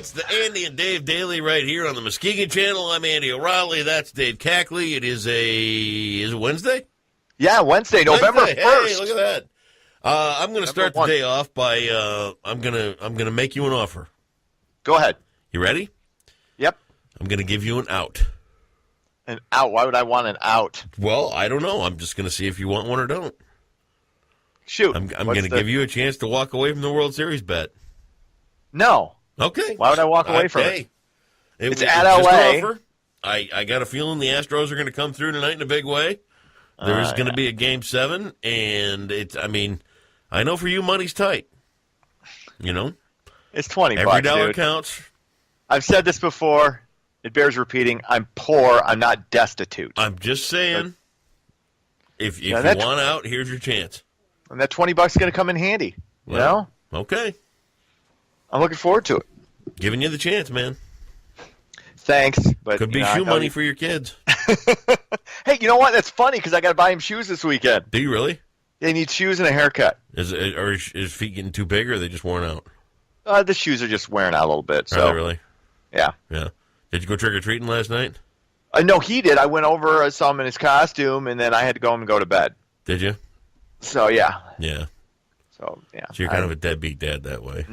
It's the Andy and Dave Daily right here on the Muskegon Channel. I'm Andy O'Reilly. That's Dave Cackley. It is is it Wednesday? Yeah, Wednesday, November 1st. Hey, look at that. I'm going to start the day off by I'm gonna make you an offer. Go ahead. You ready? Yep. I'm going to give you an out. An out? Why would I want an out? Well, I don't know. I'm just going to see if you want one or don't. Shoot. I'm going to give you a chance to walk away from the World Series bet. No. Okay. Why would I walk away from it? It's at LA. I got a feeling the Astros are going to come through tonight in a big way. There's going to be a Game 7, and I know for you, money's tight. You know? It's $20, Every dollar dude. counts. I've said this before. It bears repeating. I'm poor. I'm not destitute. I'm just saying, if you want out, here's your chance. And that $20 is going to come in handy. You know? Okay. I'm looking forward to it. Giving you the chance, man. Thanks. But could be shoe money for your kids. Hey, you know what? That's funny because I got to buy him shoes this weekend. Do you really? They need shoes and a haircut. Is his feet getting too big, or are they just worn out? The shoes are just wearing out a little bit. So. Are they really? Yeah. Yeah. Did you go trick-or-treating last night? No, he did. I went over, I saw him in his costume, and then I had to go home and go to bed. Did you? So, yeah. Yeah. So, yeah. So you're kind of a deadbeat dad that way.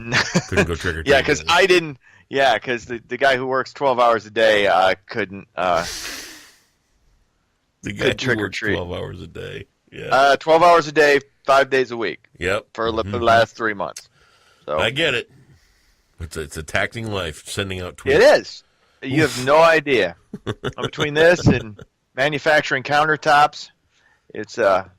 Couldn't go trick-or-treating. Yeah, because I didn't. Yeah, because the guy who works 12 hours a day couldn't. The guy trick who or works treat 12 hours a day. Yeah. 12 hours a day, 5 days a week. Yep. For the last 3 months. So I get it. It's a taxing life, sending out tweets. It is. You have no idea. Between this and manufacturing countertops, it's a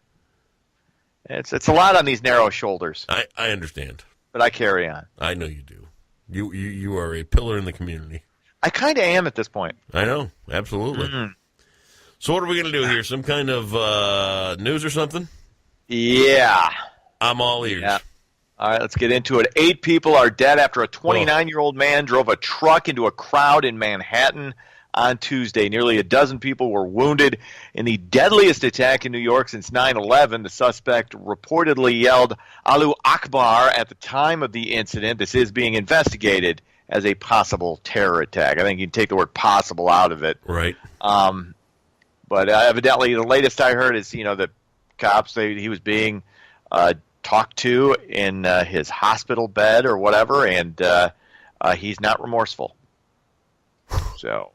lot on these narrow shoulders. I understand. But I carry on. I know you do. You are a pillar in the community. I kind of am at this point. I know. Absolutely. Mm-hmm. So what are we going to do here? Some kind of news or something? Yeah. I'm all ears. Yeah. All right, let's get into it. 8 people are dead after a 29-year-old man drove a truck into a crowd in Manhattan on Tuesday. Nearly a dozen people were wounded in the deadliest attack in New York since 9/11. The suspect reportedly yelled Allahu Akbar at the time of the incident. This is being investigated as a possible terror attack. I think you can take the word possible out of it. Right. But evidently the latest I heard is, the cops, he was being talked to in his hospital bed or whatever, and he's not remorseful. So,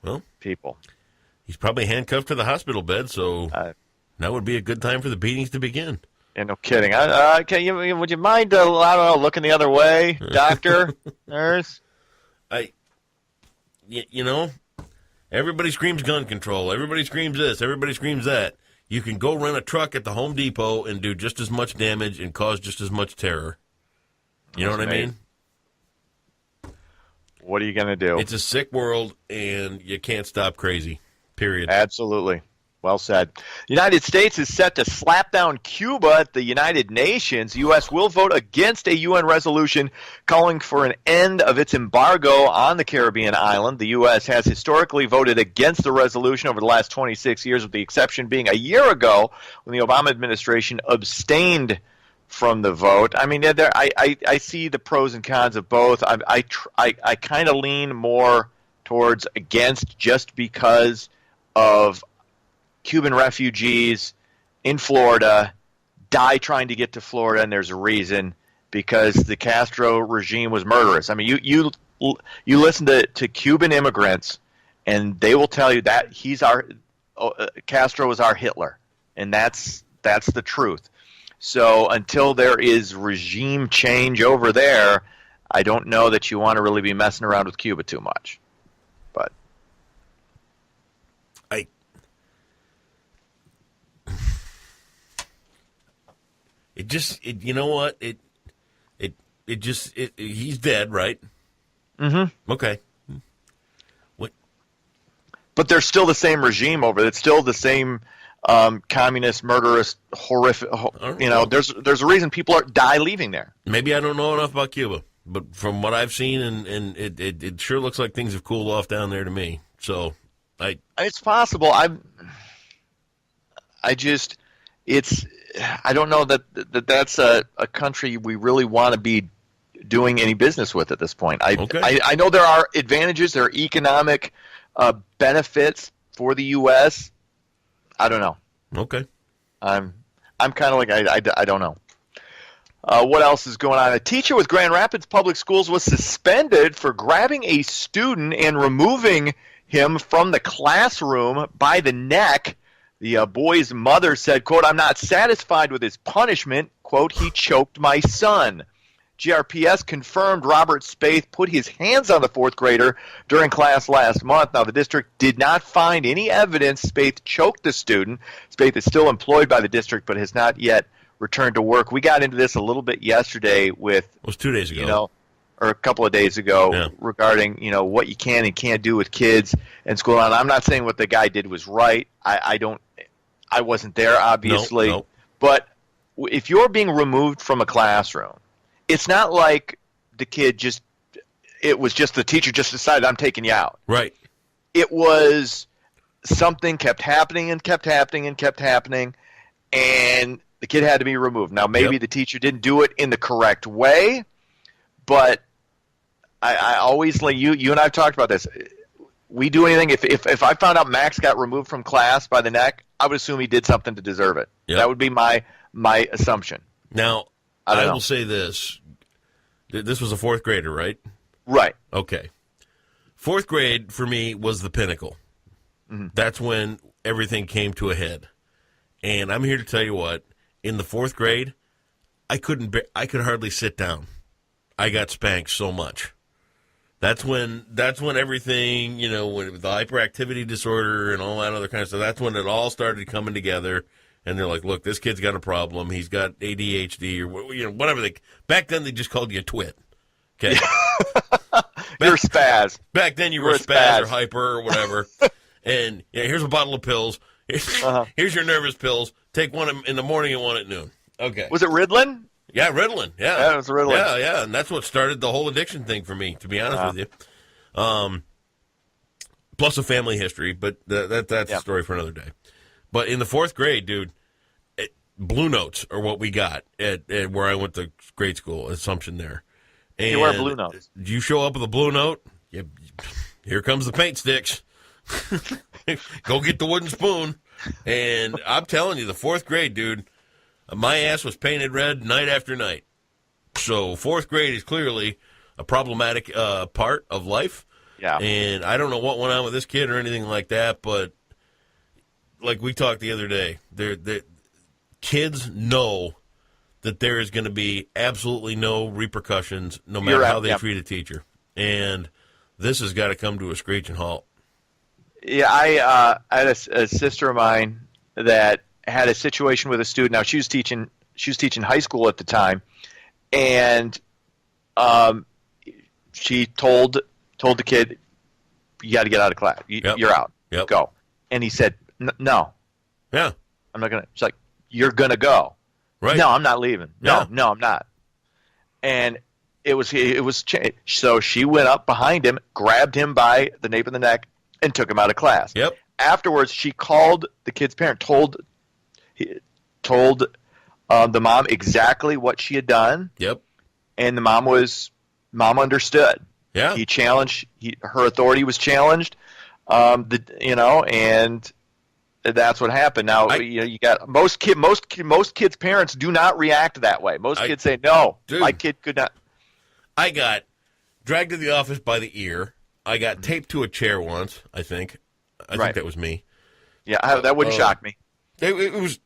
well, people, he's probably handcuffed to the hospital bed, so that would be a good time for the beatings to begin. Yeah, no kidding. Would you mind, I don't know, looking the other way, doctor, nurse? Everybody screams gun control. Everybody screams this. Everybody screams that. You can go rent a truck at the Home Depot and do just as much damage and cause just as much terror. You know what I mean? What are you going to do? It's a sick world, and you can't stop crazy, period. Absolutely. Well said. The United States is set to slap down Cuba at the United Nations. The U.S. will vote against a UN resolution calling for an end of its embargo on the Caribbean island. The U.S. has historically voted against the resolution over the last 26 years, with the exception being a year ago when the Obama administration abstained from the vote. I mean, I see the pros and cons of both. I kind of lean more towards against just because of Cuban refugees in Florida die trying to get to Florida, and there's a reason, because the Castro regime was murderous. I mean, you listen to Cuban immigrants, and they will tell you that Castro was our Hitler, and that's the truth. So until there is regime change over there, I don't know that you want to really be messing around with Cuba too much. But you know what? He's dead, right? Mm-hmm. Okay. What? But there's still the same regime over it. It's still the same communist, murderous, horrific. There's a reason people die leaving there. Maybe I don't know enough about Cuba, but from what I've seen, and it sure looks like things have cooled off down there to me. So it's possible. I don't know that that's a country we really want to be doing any business with at this point. Okay. I know there are advantages, there are economic benefits for the U.S. I don't know. Okay. I'm kind of like I don't know. What else is going on? A teacher with Grand Rapids Public Schools was suspended for grabbing a student and removing him from the classroom by the neck. The boy's mother said, quote, "I'm not satisfied with his punishment. Quote, he choked my son." GRPS confirmed Robert Spaeth put his hands on the fourth grader during class last month. Now, the district did not find any evidence Spaeth choked the student. Spaeth is still employed by the district but has not yet returned to work. We got into this a little bit yesterday with, it was 2 days ago. Or a couple of days ago regarding, what you can and can't do with kids in school. And I'm not saying what the guy did was right. I wasn't there, obviously. No. But if you're being removed from a classroom, it's not like the kid it was just the teacher just decided, I'm taking you out. Right. It was something kept happening and kept happening and kept happening, and the kid had to be removed. Now, maybe the teacher didn't do it in the correct way, but I always, like you and I have talked about this. We do anything, if I found out Max got removed from class by the neck, I would assume he did something to deserve it. Yep. That would be my assumption. Now, I will say this. This was a fourth grader, right? Right. Okay. Fourth grade, for me, was the pinnacle. Mm-hmm. That's when everything came to a head. And I'm here to tell you what, in the fourth grade, I could hardly sit down. I got spanked so much. That's when everything, with the hyperactivity disorder and all that other kind of stuff, that's when it all started coming together. And they're like, look, this kid's got a problem. He's got ADHD or whatever. Back then, they just called you a twit. Okay. You're a spaz. Back then, you were a spaz or hyper or whatever. And here's a bottle of pills. Here's your nervous pills. Take one in the morning and one at noon. Okay. Was it Ritalin? Yeah, Ritalin. Yeah, it was Ritalin. Yeah, and that's what started the whole addiction thing for me, to be honest with you. Plus a family history, but that's a story for another day. But in the fourth grade, dude, Blue Notes are what we got at where I went to grade school, Assumption there. And you wear Blue Notes. You show up with a Blue Note, here comes the paint sticks. Go get the wooden spoon. And I'm telling you, the fourth grade, dude, my ass was painted red night after night. So fourth grade is clearly a problematic part of life. Yeah. And I don't know what went on with this kid or anything like that, but like we talked the other day, kids know that there is going to be absolutely no repercussions no matter how they treat a teacher. And this has got to come to a screeching halt. Yeah, I had a sister of mine that had a situation with a student. Now, she was teaching high school at the time, and she told the kid, you got to get out of class. You're out. Yep. Go. And he said, no. Yeah. I'm not going to. She's like, you're going to go. Right. No, I'm not leaving. Yeah. No, I'm not. And it was so she went up behind him, grabbed him by the nape of the neck, and took him out of class. Yep. Afterwards, she called the kid's parent, told the mom exactly what she had done. Yep. And the mom understood. Yeah. He challenged. Her authority was challenged. And that's what happened. Now you got most kids' parents do not react that way. Most kids say, "No, my kid could not." I got dragged to the office by the ear. I got taped to a chair once. I think that was me. Yeah, that wouldn't shock me. It was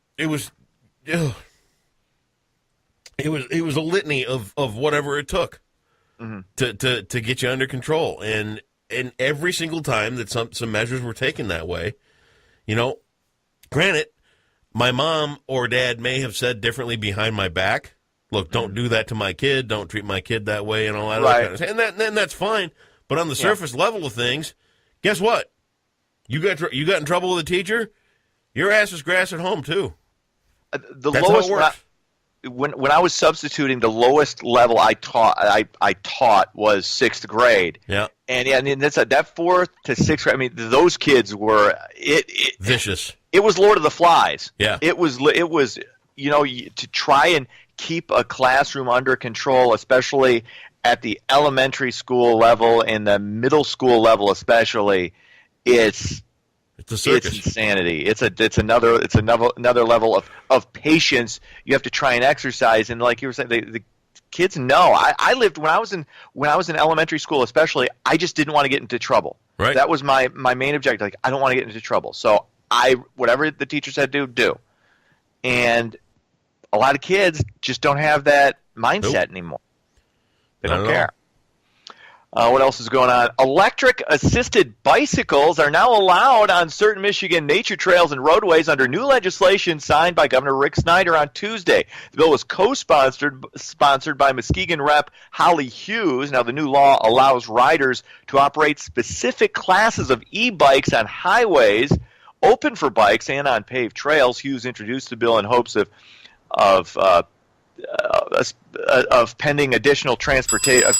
a litany of whatever it took to get you under control, and every single time that some measures were taken that way, granted, my mom or dad may have said differently behind my back. Look, don't do that to my kid. Don't treat my kid that way, and all that other kind of stuff. And that's fine. But on the surface level of things, guess what? You got in trouble with a teacher, your ass is grass at home too. The That's lowest how it works. When I was substituting, the lowest level I taught was sixth grade. Yeah. And that's that fourth to sixth grade. I mean, those kids were vicious. It was Lord of the Flies. Yeah. It was to try and keep a classroom under control, especially at the elementary school level and the middle school level especially, it's a circus. It's insanity. It's another level of patience you have to try and exercise. And like you were saying, the kids know. I lived when I was in elementary school, especially. I just didn't want to get into trouble. Right. That was my main objective. Like, I don't want to get into trouble. So whatever the teacher said do. And a lot of kids just don't have that mindset anymore. They don't care. What else is going on? Electric-assisted bicycles are now allowed on certain Michigan nature trails and roadways under new legislation signed by Governor Rick Snyder on Tuesday. The bill was co-sponsored by Muskegon Rep. Holly Hughes. Now, the new law allows riders to operate specific classes of e-bikes on highways open for bikes and on paved trails. Hughes introduced the bill in hopes of pending additional transportation.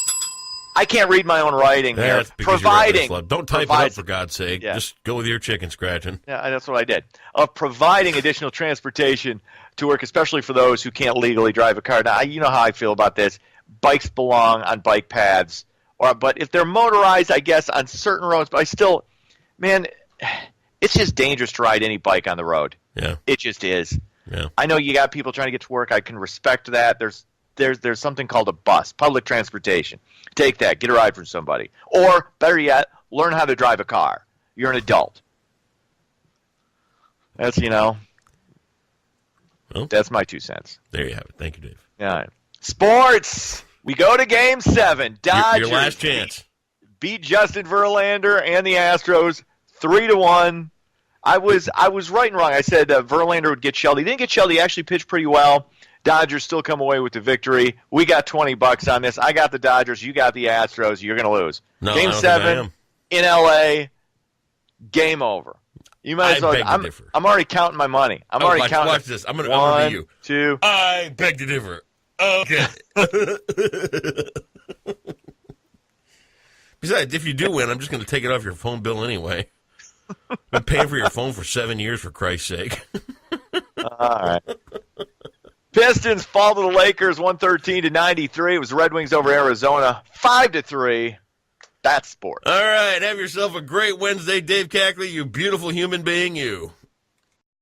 I can't read my own writing here. Providing. Don't type it up, for God's sake. Yeah. Just go with your chicken scratching. Yeah, that's what I did. Of providing additional transportation to work, especially for those who can't legally drive a car. Now, you know how I feel about this. Bikes belong on bike paths. But if they're motorized, I guess, on certain roads, but man, it's just dangerous to ride any bike on the road. Yeah. It just is. Yeah. I know you got people trying to get to work. I can respect that. There's something called a bus, public transportation. Take that. Get a ride from somebody. Or, better yet, learn how to drive a car. You're an adult. That's my 2 cents. There you have it. Thank you, Dave. Yeah. Sports. We go to Game 7. Dodgers. Your last chance. Beat Justin Verlander and the Astros 3-1. I was right and wrong. I said Verlander would get shelled. He didn't get shelled. He actually pitched pretty well. Dodgers still come away with the victory. We got $20 on this. I got the Dodgers. You got the Astros. You're going to lose. No, Game 7 in L.A. Game over. You might as well. I'm already counting my money. Watch this. I'm going to be you. 2. I beg to differ. Okay. Besides, if you do win, I'm just going to take it off your phone bill anyway. I've been paying for your phone for 7 years, for Christ's sake. All right. Pistons fall to the Lakers 113-93. It was Red Wings over Arizona 5-3. That's sport. All right. Have yourself a great Wednesday, Dave Cackley, you beautiful human being, you.